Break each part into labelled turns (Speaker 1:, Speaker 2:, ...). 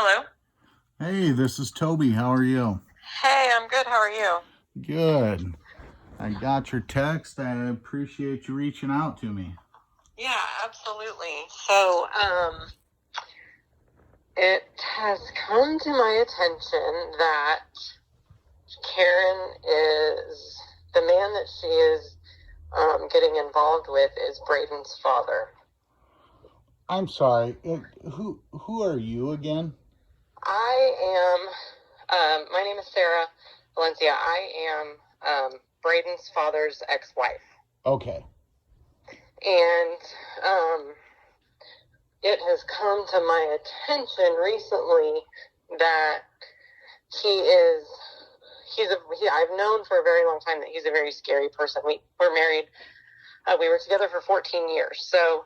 Speaker 1: Hello.
Speaker 2: Hey, this is Toby. How are you?
Speaker 1: Hey, I'm good. How are you?
Speaker 2: Good. I got your text. I appreciate you reaching out to me.
Speaker 1: Yeah, absolutely. It has come to my attention that Karen is the man that she is getting involved with is Braden's father.
Speaker 2: I'm sorry. Who are you again?
Speaker 1: My name is Sarah Valencia. I am Braden's father's ex-wife.
Speaker 2: Okay.
Speaker 1: And it has come to my attention recently that I've known for a very long time that he's a very scary person. We were married. We were together for 14 years. So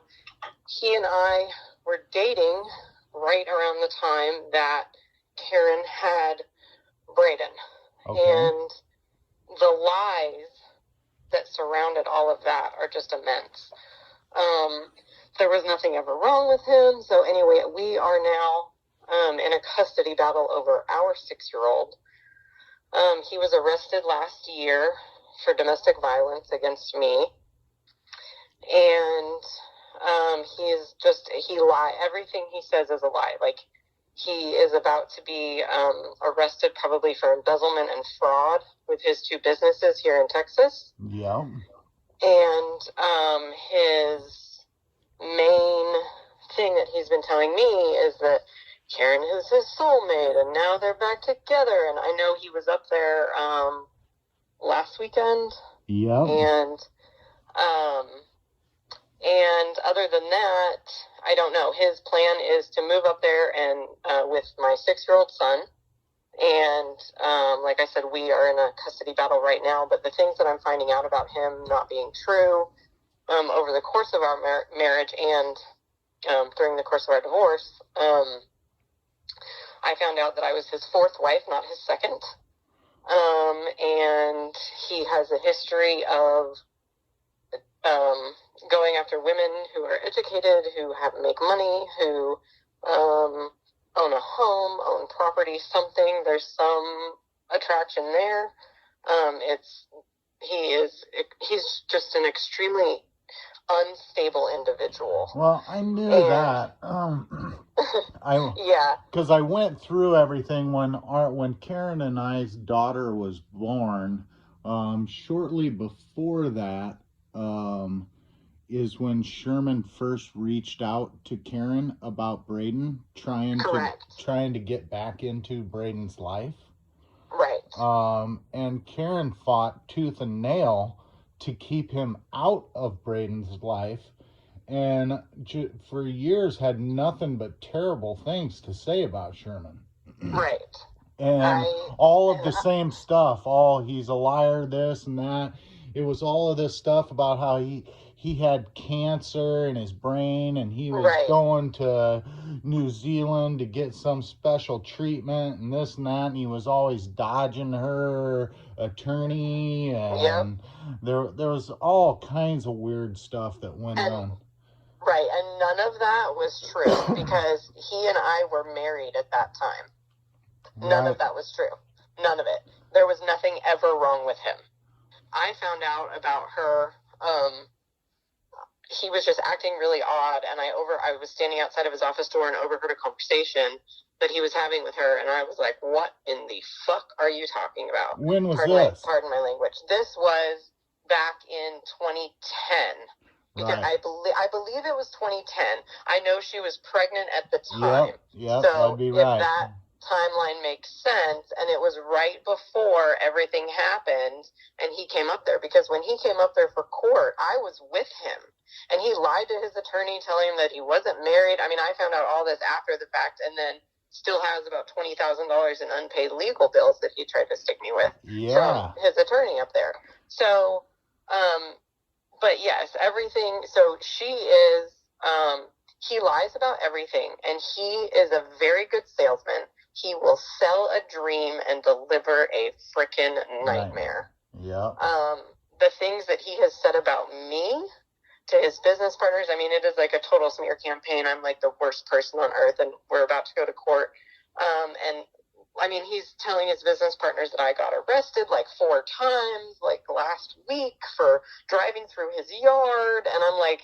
Speaker 1: he and I were dating right around the time that Karen had Braden.
Speaker 2: Okay.
Speaker 1: And the lies that surrounded all of that are just immense. There was nothing ever wrong with him. So anyway, we are now in a custody battle over our 6-year-old. He was arrested last year for domestic violence against me. And he lied. Everything he says is a lie. Like, he is about to be arrested probably for embezzlement and fraud with his 2 businesses here in Texas.
Speaker 2: Yeah.
Speaker 1: And his main thing that he's been telling me is that Karen is his soulmate, and now they're back together. And I know he was up there last weekend.
Speaker 2: Yeah.
Speaker 1: And other than that, I don't know. His plan is to move up there and with my 6-year-old son. And like I said, we are in a custody battle right now. But the things that I'm finding out about him not being true over the course of our marriage and during the course of our divorce, I found out that I was his 4th wife, not his 2nd. And he has a history of going after women who are educated, who make money, who own a home, own property, something. There's some attraction there. He's just an extremely unstable individual.
Speaker 2: Well, I knew that.
Speaker 1: Yeah.
Speaker 2: Because I went through everything when Karen and I's daughter was born. Shortly before that, is when Sherman first reached out to Karen about Braden, trying to get back into Braden's life.
Speaker 1: Right.
Speaker 2: And Karen fought tooth and nail to keep him out of Braden's life, and for years had nothing but terrible things to say about Sherman.
Speaker 1: Right.
Speaker 2: And all of the same stuff. He's a liar, this and that. It was all of this stuff about how he had cancer in his brain, and he was going to New Zealand to get some special treatment and this and that, and he was always dodging her attorney, and there was all kinds of weird stuff that went on.
Speaker 1: Right, and none of that was true because he and I were married at that time. None of that was true. None of it. There was nothing ever wrong with him. I found out about her. He was just acting really odd, and I was standing outside of his office door and overheard a conversation that he was having with her, and I was like, "What in the fuck are you talking about?"
Speaker 2: When was this?
Speaker 1: Pardon my language. This was back in 2010. Because I believe it was 2010. I know she was pregnant at the time.
Speaker 2: Yep,
Speaker 1: so
Speaker 2: that'd be right.
Speaker 1: If that timeline makes sense, and it was right before everything happened, and he came up there, because when he came up there for court, I was with him, and he lied to his attorney, telling him that he wasn't married. I mean, I found out all this after the fact, and then still has about $20,000 in unpaid legal bills that he tried to stick me with from his attorney up there. So, but yes, everything. So he lies about everything, and he is a very good salesman. He will sell a dream and deliver a freaking nightmare.
Speaker 2: Yeah.
Speaker 1: The things that he has said about me to his business partners, I mean, it is like a total smear campaign. I'm like the worst person on earth, and we're about to go to court And I mean, he's telling his business partners that I got arrested like 4 times, like last week, for driving through his yard. And I'm like,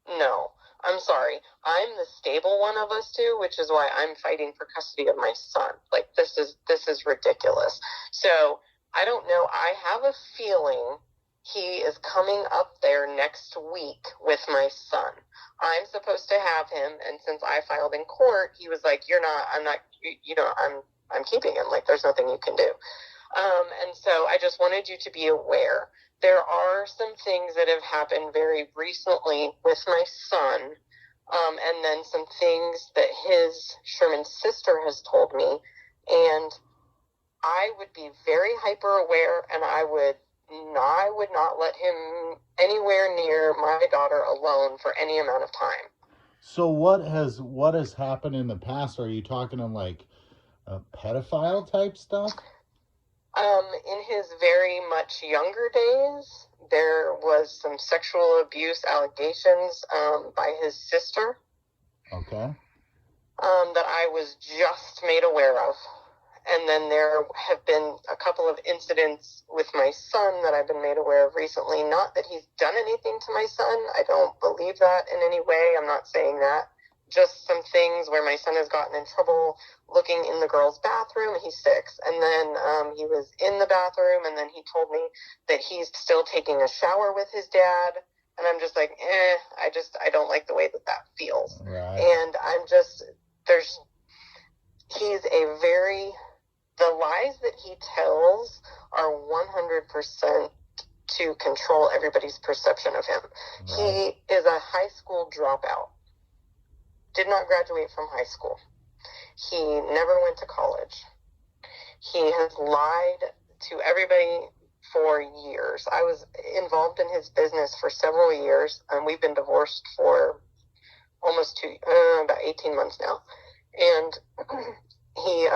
Speaker 1: no, I'm sorry. I'm the stable one of us two, which is why I'm fighting for custody of my son. Like, this is ridiculous. So I don't know. I have a feeling he is coming up there next week with my son. I'm supposed to have him, and since I filed in court, he was like, I'm keeping him. Like, there's nothing you can do. And so I just wanted you to be aware. There are some things that have happened very recently with my son, and then some things that Sherman's sister has told me, and I would be very hyper aware, and I would not let him anywhere near my daughter alone for any amount of time.
Speaker 2: So what has happened in the past? Are you talking on like pedophile type stuff?
Speaker 1: In his very much younger days, there was some sexual abuse allegations by his sister.
Speaker 2: Okay.
Speaker 1: That I was just made aware of. And then there have been a couple of incidents with my son that I've been made aware of recently. Not that he's done anything to my son. I don't believe that in any way. I'm not saying that. Just some things where my son has gotten in trouble looking in the girl's bathroom. He's 6. And then he was in the bathroom, and then he told me that he's still taking a shower with his dad. And I'm just like, I don't like the way that feels.
Speaker 2: Right.
Speaker 1: And the lies that he tells are 100% to control everybody's perception of him. Right. He is a high school dropout. Did not graduate from high school. He never went to college. He has lied to everybody for years. I was involved in his business for several years, and we've been divorced for almost about 18 months now. And he,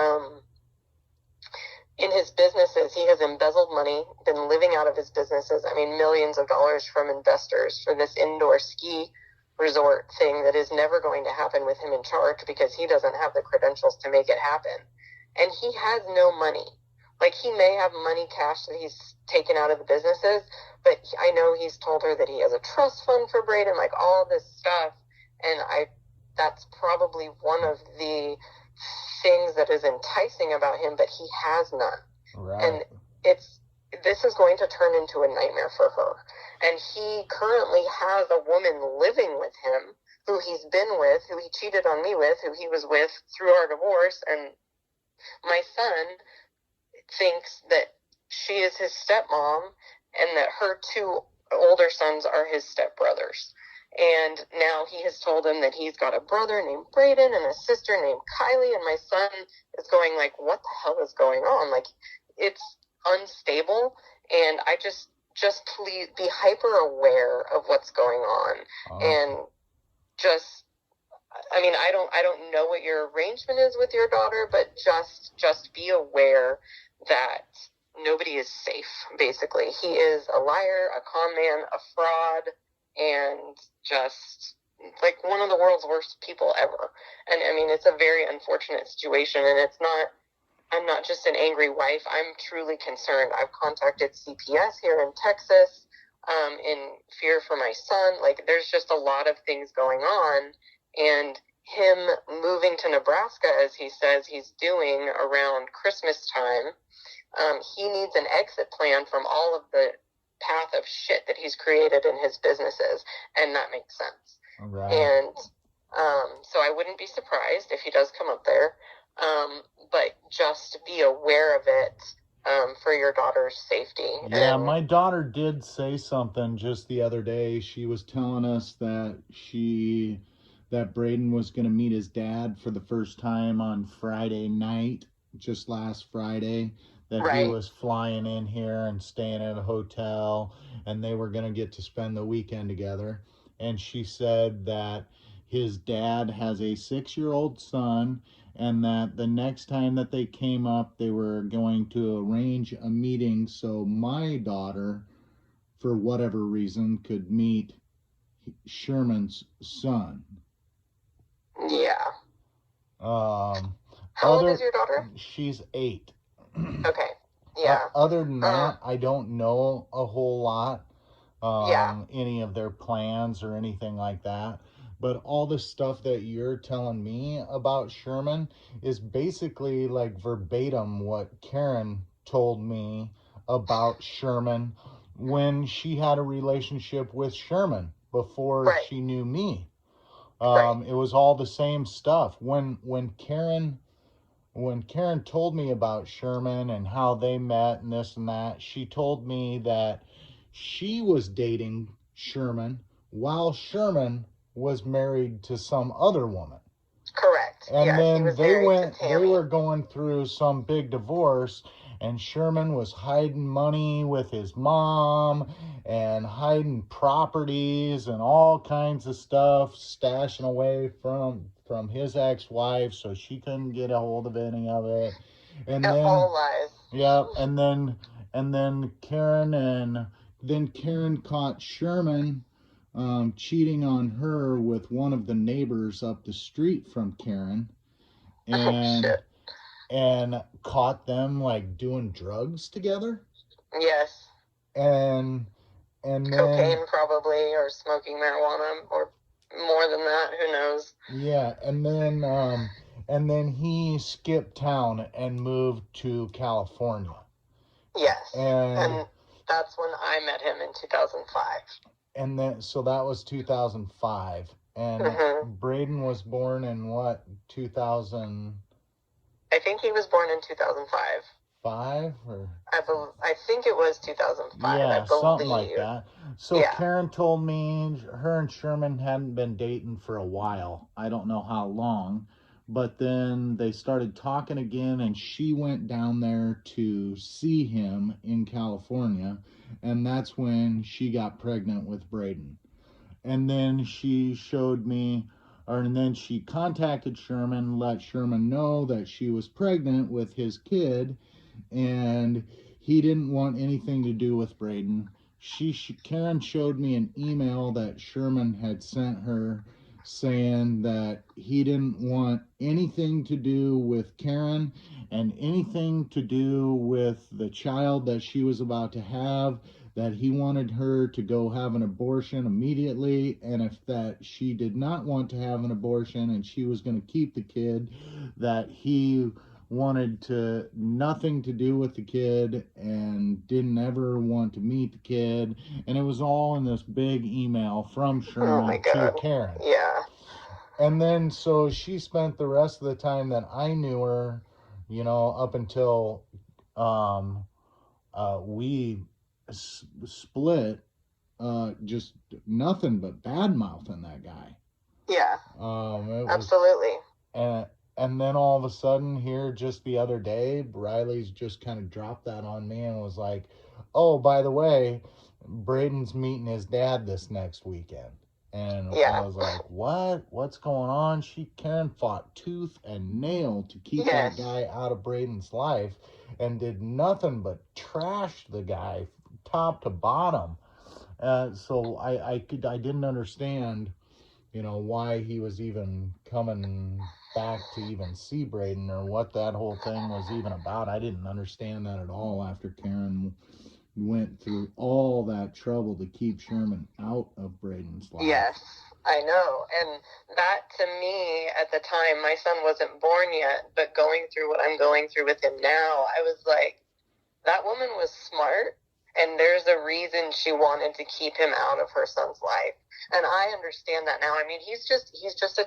Speaker 1: in his businesses, he has embezzled money, been living out of his businesses. I mean, millions of dollars from investors for this indoor ski resort thing that is never going to happen with him in charge, because he doesn't have the credentials to make it happen. And he has no money. Like, he may have money, cash that he's taken out of the businesses, but I know he's told her that he has a trust fund for Braden, like all this stuff. And that's probably one of the things that is enticing about him, but he has none.
Speaker 2: Right.
Speaker 1: And this is going to turn into a nightmare for her. And he currently has a woman living with him who he's been with, who he cheated on me with, who he was with through our divorce. And my son thinks that she is his stepmom and that her 2 older sons are his stepbrothers. And now he has told him that he's got a brother named Braden and a sister named Kylie, and my son is going like, what the hell is going on? Like, it's unstable, and I just please be hyper aware of what's going on. And just, I mean, I don't know what your arrangement is with your daughter, but just be aware that nobody is safe, basically. He is a liar, a con man, a fraud, and just like one of the world's worst people ever. And I mean, it's a very unfortunate situation, and I'm not just an angry wife. I'm truly concerned. I've contacted CPS here in Texas in fear for my son. Like, there's just a lot of things going on, and him moving to Nebraska, as he says he's doing around Christmas time, he needs an exit plan from all of the path of shit that he's created in his businesses, and that makes sense.
Speaker 2: Right.
Speaker 1: And so I wouldn't be surprised if he does come up there, but just be aware of it for your daughter's safety.
Speaker 2: Yeah, my daughter did say something just the other day. She was telling us that Braden was going to meet his dad for the first time on Friday night, just last Friday, that
Speaker 1: Right.
Speaker 2: He was flying in here and staying at a hotel, and they were going to get to spend the weekend together. And she said that his dad has a 6-year-old son, and that the next time that they came up, they were going to arrange a meeting so my daughter, for whatever reason, could meet Sherman's son.
Speaker 1: Yeah. How old is your daughter?
Speaker 2: She's 8.
Speaker 1: Okay. Yeah.
Speaker 2: Other than that, I don't know a whole lot. Any of their plans or anything like that. But all the stuff that you're telling me about Sherman is basically like verbatim what Karen told me about Sherman when she had a relationship with Sherman before she knew me. It was all the same stuff. When Karen told me about Sherman and how they met and this and that, she told me that she was dating Sherman while Sherman was married to some other woman.
Speaker 1: Correct.
Speaker 2: And then they were going through some big divorce, and Sherman was hiding money with his mom and hiding properties and all kinds of stuff, stashing away from his ex-wife so she couldn't get a hold of any of it. And then
Speaker 1: all lies.
Speaker 2: Yeah, and then Karen caught Sherman cheating on her with one of the neighbors up the street from Karen, and caught them like doing drugs together.
Speaker 1: Yes.
Speaker 2: And then
Speaker 1: cocaine probably, or smoking marijuana, or more than that, who knows.
Speaker 2: Yeah, and then he skipped town and moved to California.
Speaker 1: Yes. And that's when I met him in 2005.
Speaker 2: And then, so that was 2005. And Braden was born in what, 2000?
Speaker 1: I think he was born in 2005.
Speaker 2: 5 or?
Speaker 1: I think it was 2005.
Speaker 2: Yeah, something like that. So Karen told me her and Sherman hadn't been dating for a while. I don't know how long. But then they started talking again, and she went down there to see him in California, and that's when she got pregnant with Braden. And then she contacted Sherman, let Sherman know that she was pregnant with his kid, and he didn't want anything to do with Braden. Karen showed me an email that Sherman had sent her saying that he didn't want anything to do with Karen and anything to do with the child that she was about to have, that he wanted her to go have an abortion immediately, and if that she did not want to have an abortion and she was going to keep the kid, that he wanted nothing to do with the kid and didn't ever want to meet the kid. And it was all in this big email from Sherman to Karen.
Speaker 1: Yeah.
Speaker 2: And then so she spent the rest of the time that I knew her, up until we split, just nothing but bad mouthing that guy.
Speaker 1: Yeah. Absolutely.
Speaker 2: And then all of a sudden here just the other day, Riley's just kind of dropped that on me and was like, oh, by the way, Braden's meeting his dad this next weekend. And I was like, what? What's going on? Karen fought tooth and nail to keep that guy out of Braden's life and did nothing but trash the guy top to bottom. So I didn't understand, why he was even coming back to even see Braden or what that whole thing was even about. I didn't understand that at all after Karen went through all that trouble to keep Sherman out of Braden's life.
Speaker 1: Yes, I know. And that, to me, at the time, my son wasn't born yet, but going through what I'm going through with him now, I was like, that woman was smart, and there's a reason she wanted to keep him out of her son's life. And I understand that now. I mean, he's just a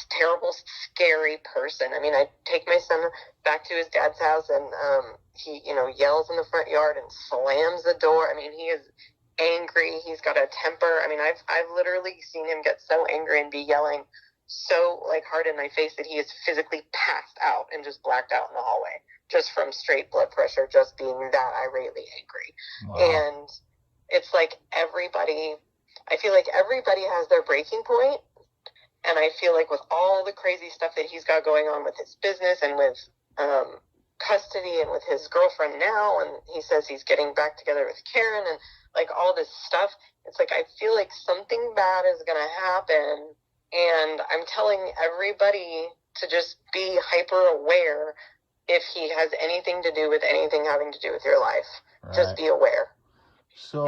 Speaker 1: terrible, scary person. I mean, I take my son back to his dad's house, and he, yells in the front yard and slams the door. I mean, he is angry. He's got a temper. I mean, I've literally seen him get so angry and be yelling so hard in my face that he is physically passed out and just blacked out in the hallway, just from straight blood pressure, just being that irately angry. Wow. And it's like I feel like everybody has their breaking point. And I feel like with all the crazy stuff that he's got going on with his business and with custody and with his girlfriend now, and he says he's getting back together with Karen and all this stuff, it's like I feel like something bad is going to happen. And I'm telling everybody to just be hyper aware if he has anything to do with anything having to do with your life. Right. Just be aware.
Speaker 2: So,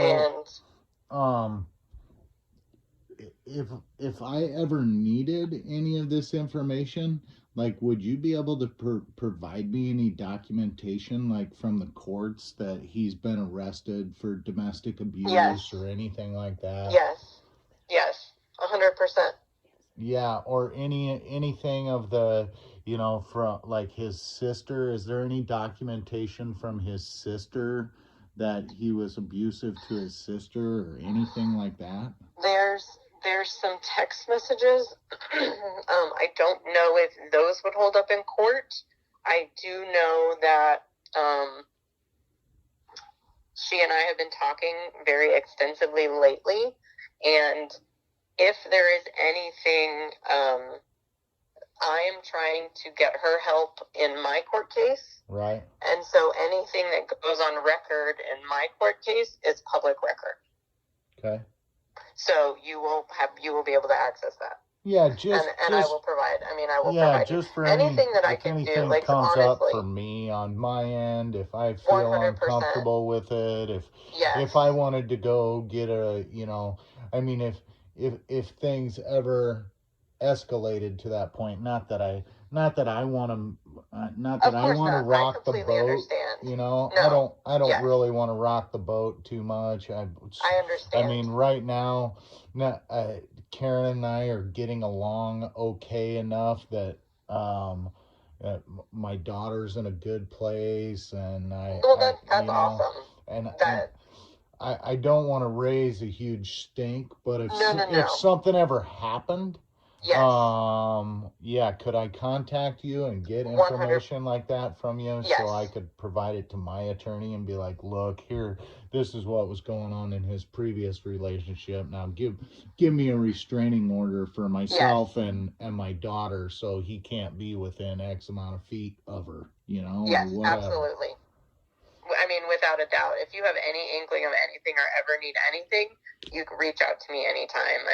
Speaker 2: if I ever needed any of this information, like, would you be able to provide me any documentation, like, from the courts that he's been arrested for domestic abuse or anything like that?
Speaker 1: Yes, 100%.
Speaker 2: Yeah, or anything of the, from, like, his sister. Is there any documentation from his sister that he was abusive to his sister or anything like that?
Speaker 1: There's some text messages. I don't know if those would hold up in court. I do know that she and I have been talking very extensively lately, and if there is anything, I am trying to get her help in my court case.
Speaker 2: Right.
Speaker 1: And so anything that goes on record in my court case is public record.
Speaker 2: Okay.
Speaker 1: So you will be able to access that.
Speaker 2: Yeah,
Speaker 1: and I will provide. I will provide.
Speaker 2: Just for
Speaker 1: anything that I can do. Like,
Speaker 2: comes
Speaker 1: honestly,
Speaker 2: up for me on my end, if I feel 100%. Uncomfortable with it, if I wanted to go get a, if things ever escalated to that point, not that I want to rock the boat.
Speaker 1: Understand.
Speaker 2: No. I don't really want to rock the boat too much. I
Speaker 1: understand.
Speaker 2: Right now, Karen and I are getting along okay enough that my daughter's in a good place, and
Speaker 1: that's awesome.
Speaker 2: And I don't want to raise a huge stink, but if something ever happened, could I contact you and get information 100%. Like that from you, so I could provide it to my attorney and be like, look, here, this is what was going on in his previous relationship. Now give me a restraining order for myself and my daughter, so he can't be within X amount of feet of her,
Speaker 1: Yes, absolutely. Without a doubt, if you have any inkling of anything or ever need anything, you can reach out to me anytime.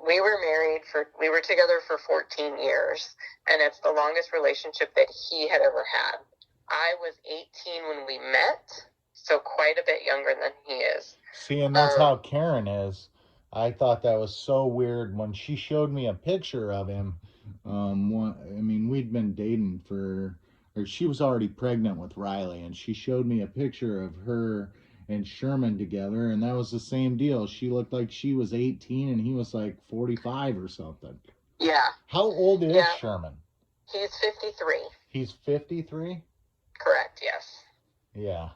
Speaker 1: We were together for 14 years, and it's the longest relationship that he had ever had. I was 18 when we met, so quite a bit younger than he is.
Speaker 2: See, and that's how Karen is. I thought that was so weird when she showed me a picture of him. We'd been dating she was already pregnant with Riley, and she showed me a picture of her and Sherman together, and that was the same deal. She looked like she was 18 and he was like 45 or something.
Speaker 1: Yeah.
Speaker 2: How old is Sherman?
Speaker 1: He's 53.
Speaker 2: He's 53?
Speaker 1: Correct, yes.
Speaker 2: Yeah,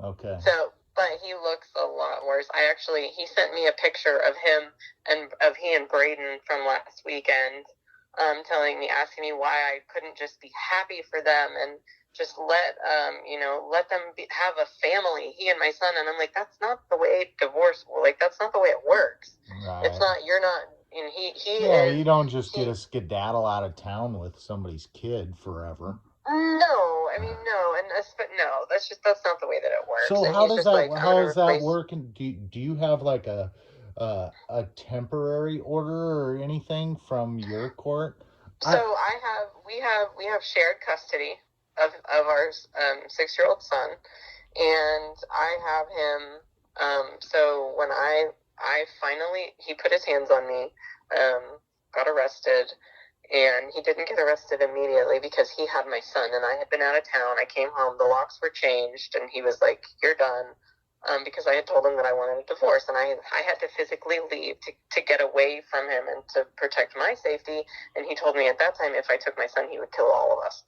Speaker 2: okay.
Speaker 1: So, but he looks a lot worse. He sent me a picture of him and of he and Braden from last weekend, asking me why I couldn't just be happy for them and just let them have a family, he and my son. And I'm like, that's not the way divorce, that's not the way it works.
Speaker 2: Right.
Speaker 1: It's not, you're not,
Speaker 2: you don't just get a skedaddle out of town with somebody's kid forever.
Speaker 1: No, that's not the way that it works.
Speaker 2: So how does that work? And do you have like a temporary order or anything from your court?
Speaker 1: So we have shared custody of our 6-year-old son, and I have him. So when I finally, he put his hands on me, got arrested. And he didn't get arrested immediately because he had my son, and I had been out of town. I came home, the locks were changed, and he was like, you're done, because I had told him that I wanted a divorce, and I had to physically leave to get away from him and to protect my safety. And he told me at that time if I took my son, he would kill all of us.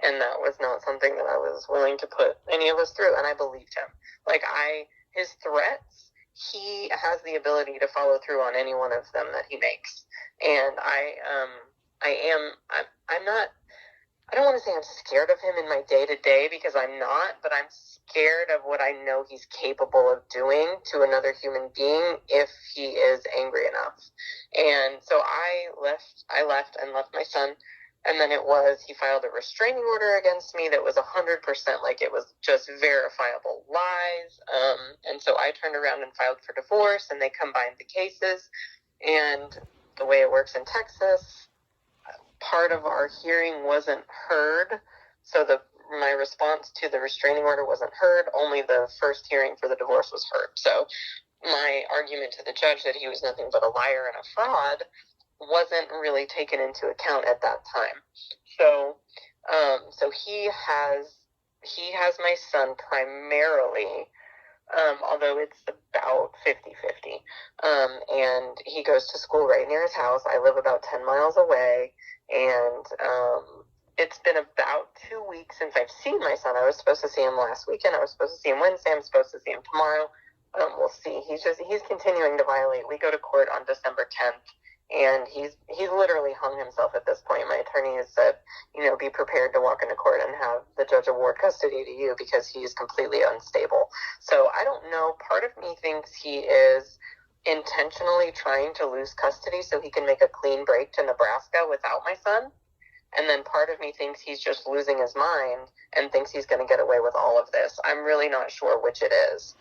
Speaker 1: And that was not something that I was willing to put any of us through, and I believed him. His threats, he has the ability to follow through on any one of them that he makes. And I don't want to say I'm scared of him in my day-to-day, because I'm not, but I'm scared of what I know he's capable of doing to another human being if he is angry enough. And so I left my son, and then he filed a restraining order against me that was 100%, it was just verifiable lies. And so I turned around and filed for divorce, and they combined the cases. And the way it works in Texas, part of our hearing wasn't heard. So my response to the restraining order wasn't heard. Only the first hearing for the divorce was heard. So my argument to the judge that he was nothing but a liar and a fraud wasn't really taken into account at that time. So he has my son primarily, although it's about 50-50. And he goes to school right near his house. I live about 10 miles away, and it's been about 2 weeks since I've seen my son. I was supposed to see him last weekend. I was supposed to see him Wednesday. I'm supposed to see him tomorrow. We'll see. He's continuing to violate. We go to court on December 10th, and he's literally hung himself at this point. My attorney has said, be prepared to walk into court and have the judge award custody to you because he's completely unstable. So I don't know. Part of me thinks he is intentionally trying to lose custody so he can make a clean break to Nebraska without my son. And then part of me thinks he's just losing his mind and thinks he's going to get away with all of this. I'm really not sure which it is.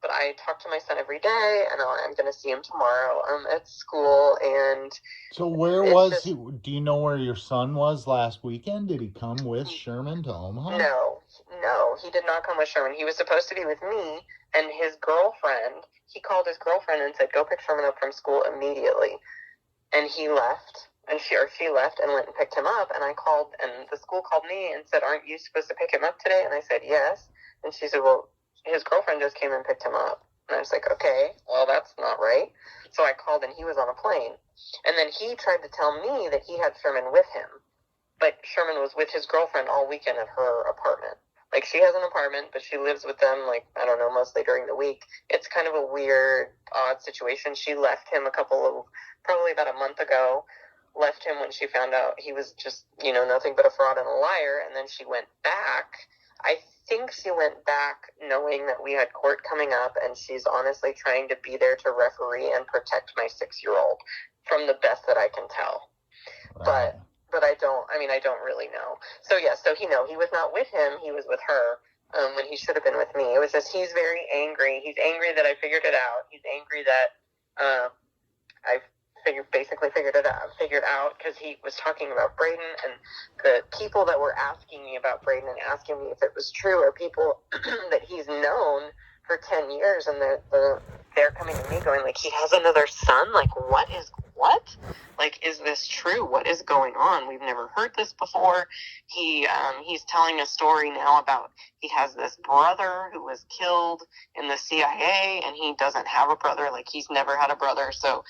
Speaker 1: But I talk to my son every day, and I'm going to see him tomorrow at school. And
Speaker 2: so where was he? Do you know where your son was last weekend? Did he come with Sherman to Omaha?
Speaker 1: No, he did not come with Sherman. He was supposed to be with me and his girlfriend. He called his girlfriend and said, go pick Sherman up from school immediately. And he left. And she left and went and picked him up, and I called, and the school called me and said, aren't you supposed to pick him up today? And I said, yes. And she said, well, his girlfriend just came and picked him up. And I was like, okay, well, that's not right. So I called, and he was on a plane. And then he tried to tell me that he had Sherman with him, but Sherman was with his girlfriend all weekend at her apartment. Like, she has an apartment, but she lives with them, like, I don't know, mostly during the week. It's kind of a weird, odd situation. She left him probably about a month ago, left him when she found out he was just, nothing but a fraud and a liar, and then she went back. I think she went back knowing that we had court coming up, and she's honestly trying to be there to referee and protect my 6-year-old from the best that I can tell. Wow. But I don't really know. So he was not with him, he was with her, when he should have been with me. It was just, he's very angry. He's angry that I figured it out. He's angry that I figured out because he was talking about Braden, and the people that were asking me about Braden and asking me if it was true are people that he's known for 10 years, and they're coming to me going, like, he has another son? Like, what? Like, is this true? What is going on? We've never heard this before. He's telling a story now about he has this brother who was killed in the CIA, and he doesn't have a brother. Like, he's never had a brother. So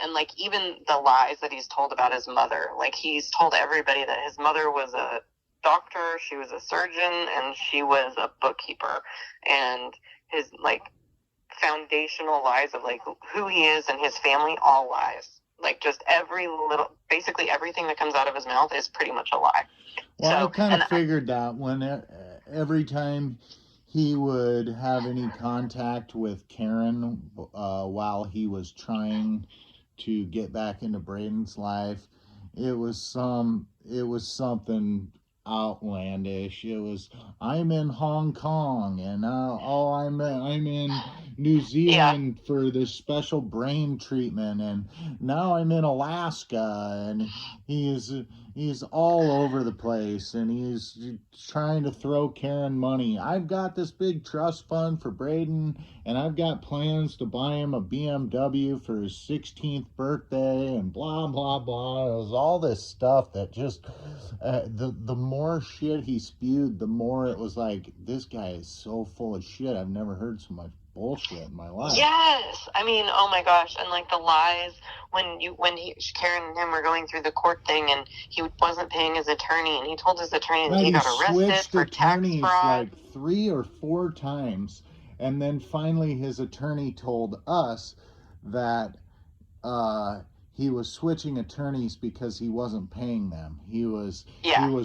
Speaker 1: and like, even the lies that he's told about his mother, like, he's told everybody that his mother was a doctor, she was a surgeon, and she was a bookkeeper. And his, like, foundational lies of, like, who he is and his family, all lies. Like, just basically everything that comes out of his mouth is pretty much a lie.
Speaker 2: Well, I kind of figured that when every time he would have any contact with Karen while he was trying to get back into Braden's life, it was something outlandish. It was, I'm in Hong Kong, and I'm in New Zealand for this special brain treatment, and now I'm in Alaska, and he's all over the place, and he's trying to throw Karen money. I've got this big trust fund for Braden, and I've got plans to buy him a BMW for his 16th birthday, and blah, blah, blah. It was all this stuff that just, the more shit he spewed, the more it was like, this guy is so full of shit. I've never heard so much bullshit in my life.
Speaker 1: Yes, I mean, oh my gosh, and like the lies when Karen and him were going through the court thing, and he wasn't paying his attorney, and he told his attorney that he got arrested for tax fraud
Speaker 2: like 3 or 4 times, and then finally his attorney told us that he was switching attorneys because he wasn't paying them. He was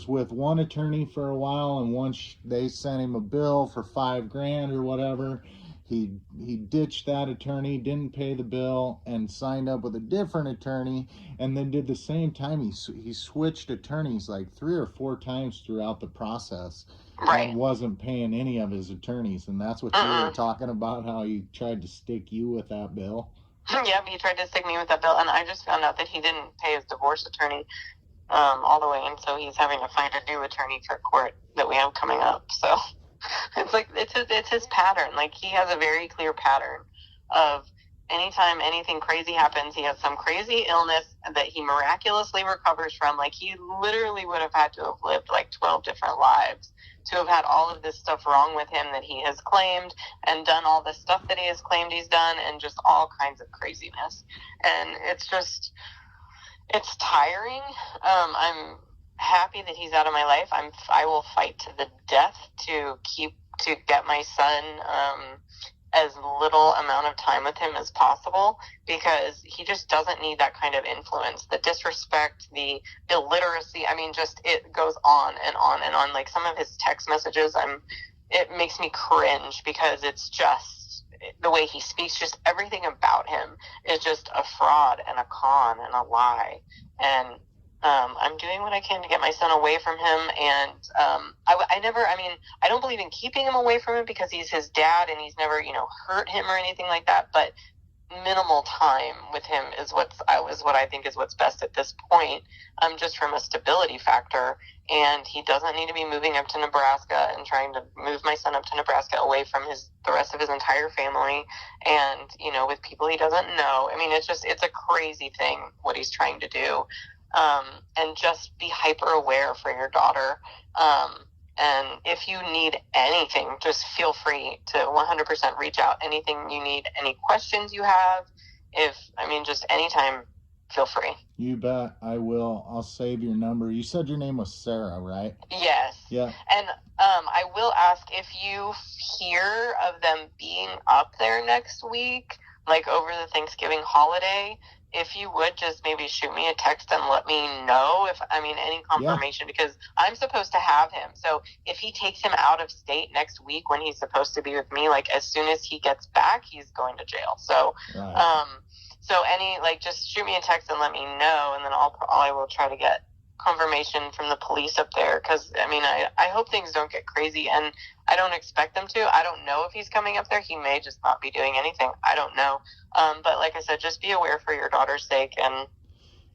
Speaker 2: with one attorney for a while, and once they sent him a bill for $5,000 or whatever, he ditched that attorney, didn't pay the bill, and signed up with a different attorney, and then did the same time. He switched attorneys like 3 or 4 times throughout the process, right, and wasn't paying any of his attorneys. And that's what you were talking about, how he tried to stick you with that bill.
Speaker 1: Yeah, he tried to stick me with that bill, and I just found out that he didn't pay his divorce attorney all the way, and so he's having to find a new attorney for court that we have coming up. So it's like it's his pattern. Like, he has a very clear pattern of anytime anything crazy happens, he has some crazy illness that he miraculously recovers from. Like, he literally would have had to have lived like 12 different lives to have had all of this stuff wrong with him that he has claimed, and done all the stuff that he has claimed he's done, and just all kinds of craziness. And it's tiring. I'm happy that he's out of my life. I will fight to the death to get my son as little amount of time with him as possible, because he just doesn't need that kind of influence. The disrespect, the illiteracy, I mean, just, it goes on and on and on. Like, some of his text messages, it makes me cringe, because it's just the way he speaks, just everything about him is just a fraud and a con and a lie. And I'm doing what I can to get my son away from him. And I don't believe in keeping him away from him, because he's his dad and he's never, hurt him or anything like that. But minimal time with him is what I think is what's best at this point, just from a stability factor. And he doesn't need to be moving up to Nebraska and trying to move my son up to Nebraska away from the rest of his entire family, and, with people he doesn't know. I mean, it's a crazy thing what he's trying to do. And just be hyper aware for your daughter. And if you need anything, just feel free to 100% reach out. Anything you need, any questions you have, just anytime, feel free.
Speaker 2: You bet. I will. I'll save your number. You said your name was Sarah, right?
Speaker 1: Yes.
Speaker 2: Yeah.
Speaker 1: And I will ask, if you hear of them being up there next week, like over the Thanksgiving holiday, if you would just maybe shoot me a text and let me know any confirmation, because I'm supposed to have him. So if he takes him out of state next week when he's supposed to be with me, like, as soon as he gets back, he's going to jail. So, right. Just shoot me a text and let me know, and then I will try to get confirmation from the police up there, because I hope things don't get crazy, and I don't expect them to. I don't know if he's coming up there. He may just not be doing anything. I don't know. But like I said, just be aware for your daughter's sake, and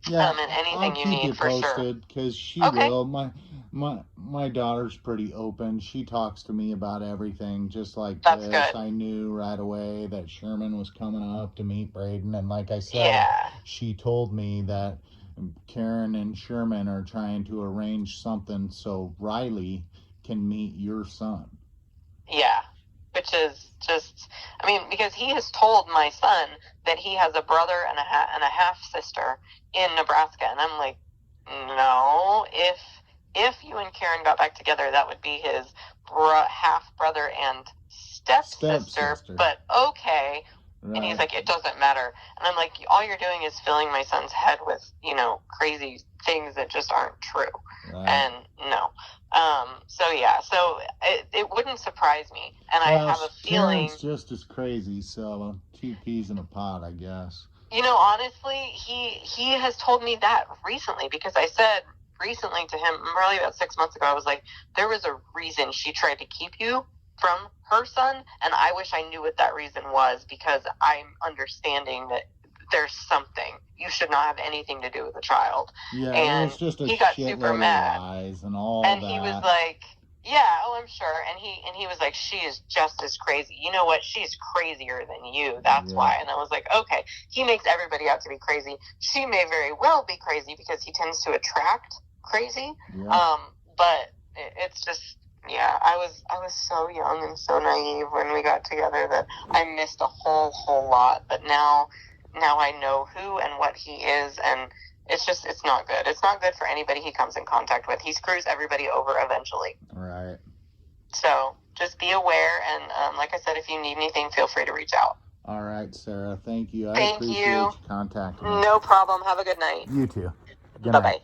Speaker 1: and anything you need, for sure.
Speaker 2: I'll keep you posted, because she will. My daughter's pretty open. She talks to me about everything, just like
Speaker 1: That's
Speaker 2: this.
Speaker 1: Good.
Speaker 2: I knew right away that Sherman was coming up to meet Braden, and like I said, she told me that Karen and Sherman are trying to arrange something so Riley can meet your son.
Speaker 1: Yeah, which is just, because he has told my son that he has a brother and a half sister in Nebraska, and I'm like, no, if you and Karen got back together, that would be his half brother and stepsister. But okay. Right. And he's like, it doesn't matter. And I'm like, all you're doing is filling my son's head with, crazy things that just aren't true. Right. And no. So it wouldn't surprise me. And I have a feeling
Speaker 2: Karen's just as crazy, so 2 peas in a pod, I guess.
Speaker 1: Honestly, he has told me that recently, because I said recently to him, probably about 6 months ago, I was like, there was a reason she tried to keep you from her son, and I wish I knew what that reason was, because I'm understanding that there's something. You should not have anything to do with the child.
Speaker 2: Yeah,
Speaker 1: and
Speaker 2: it was just
Speaker 1: he got super mad.
Speaker 2: Lies and all
Speaker 1: and
Speaker 2: that.
Speaker 1: He was like, yeah, I'm sure. And he was like, she is just as crazy. You know what? She's crazier than you. That's why. And I was like, okay, he makes everybody out to be crazy. She may very well be crazy, because he tends to attract crazy. Yeah. But it's just, yeah, I was so young and so naive when we got together that I missed a whole lot. But now I know who and what he is, and it's not good. It's not good for anybody he comes in contact with. He screws everybody over eventually.
Speaker 2: Right.
Speaker 1: So just be aware, and like I said, if you need anything, feel free to reach out.
Speaker 2: All right, Sarah. Thank you.
Speaker 1: I
Speaker 2: appreciate you contacting me.
Speaker 1: No problem. Have a good night.
Speaker 2: You too.
Speaker 1: Bye-bye.